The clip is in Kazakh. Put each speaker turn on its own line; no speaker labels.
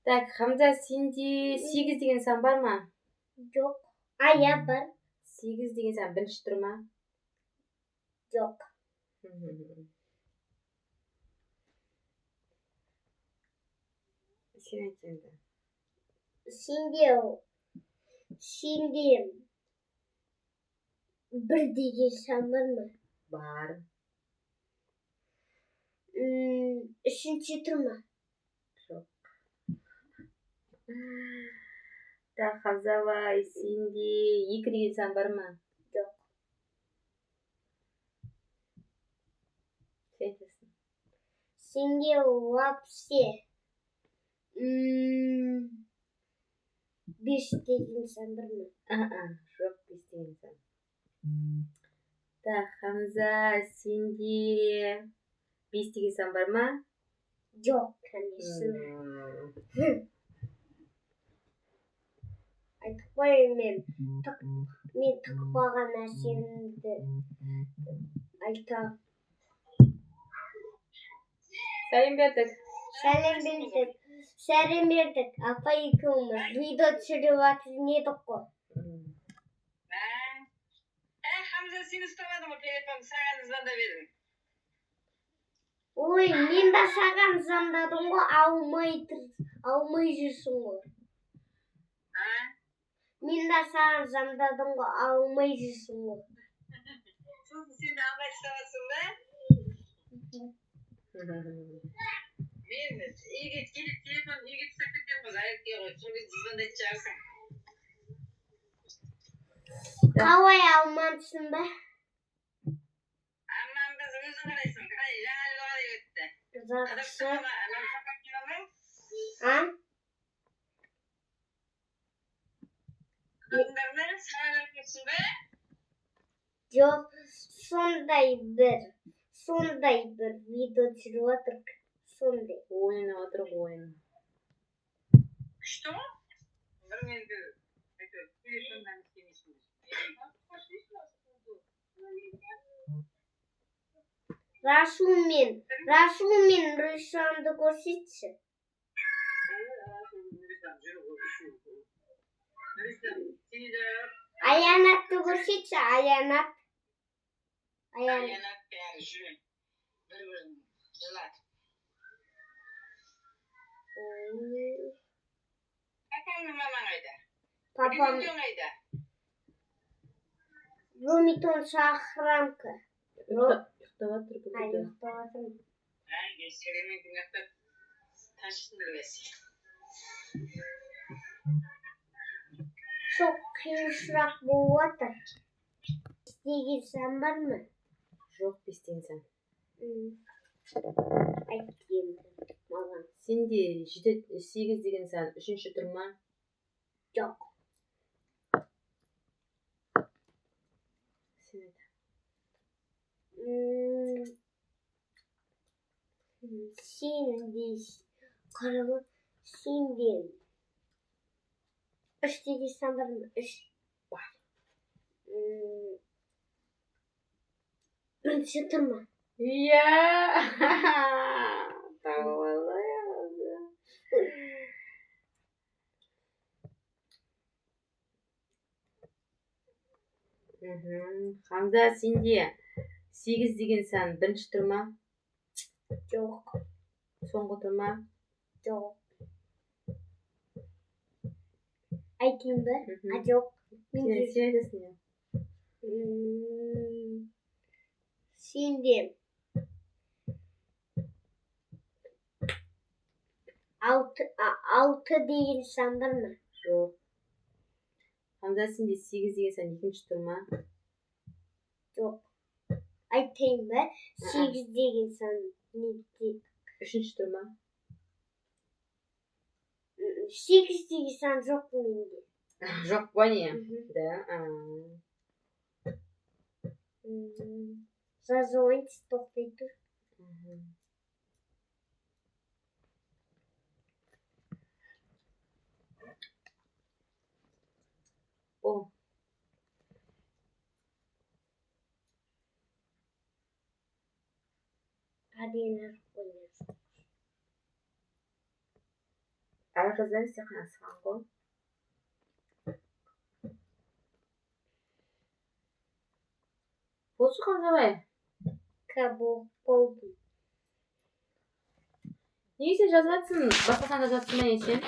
Так, Хамза, сенде 8 деген сан бар ма?
Жоқ. Иә, бар.
8 деген сан бірінші тұр ма?
Жоқ.
Сен айт енді.
Сенде 1 деген сан бар ма?
Бар.
3-ші тұр ма?
Жоқ. Так, Хамзабай, сенде 2 деген сан бар ма?
Жоқ.
Сен айтасың.
Сенде вообще 5 деген сан бар ма?
Жоқ, 5 деген сан. Так, Хамза, сенде 5 деген сан бар ма?
Жоқ, конечно. Айтып қояйын, мен тықпаған нәрсемді айтам. Сәлем бердік. Апа екеуміз видео түсіріп жатыр едік қой.
Хамза, сені ұстамадым ғой, телефон саған звондап едім.
Ой, мен де саған звондадым ғой, алмай жүрсің ғой. Мен де саған звондадым ғой, алмай жүрсің ғой.
Сосын сен де алмай ұстамасың ба? Мен үйге келіп телефон үйге тастап кеткен ғой, Айрекке ғой. Сол кезде звондайтын шығарсың.
Қалай алмадысың ба?
Аманбыз, өзің қарайсың. Қалай жаңа жыл қалай өтті?
Жақсы.
Қызыңдарына саған өтесің ба?
Жоқ, сондай бір видео түсіріп жатыр. Сондай.
Ойын отыр, ойын.
Күшті ғой? Бір менді телефоннан істемейсің.
Расул мен Рүшанды көрсетші. Аянатты көрсетші, Аянат.
Аянат бәрі жүрен. Бір-бірін жылатып. Папаңның мамаң қайда?
Папам
қайда?
Румитон шақырамқы.
Ұйықтап отыр бүгін.
Ұйықтап отырмын.
Серемен күн ұйықтап ташысын білесің.
Çok қиын сұрақ болып отыр. 5 деген сан бар ма?
Жоқ, 5 деген сан.
Айт енді маған.
Сенде 8 деген сан 3-ші тұр ма?
Жоқ.
Сен айт.
Сенде 3 деген сан бар ма? 3
бар.
1-ші тұр ма?
Иә! Тауалай алды. Хамза, сенде 8 деген сан 1-ші тұр ма?
Жоқ.
Соңғы тұр ма?
Жоқ. Айтайын ба? Жоқ.
Сен айтасың иә.
Сенде 6 деген сан бар ма?
Жоқ. Хамза, сенде 8 деген сан 2-ші тұр ма?
Жоқ. Айтайын ба? 8 деген сан
3-ші тұр ма?
8 деген сан жоқ менде.
Жоқ па не? Да.
Жазуыңыз тоқтай тұр.
О.
Әдемі қойыңыз.
Arkadaşlar istekleriniz hangi? Bozu kanzabay.
Kabuk oldu.
Neyse jazatsın. Başka sen jazatsın için.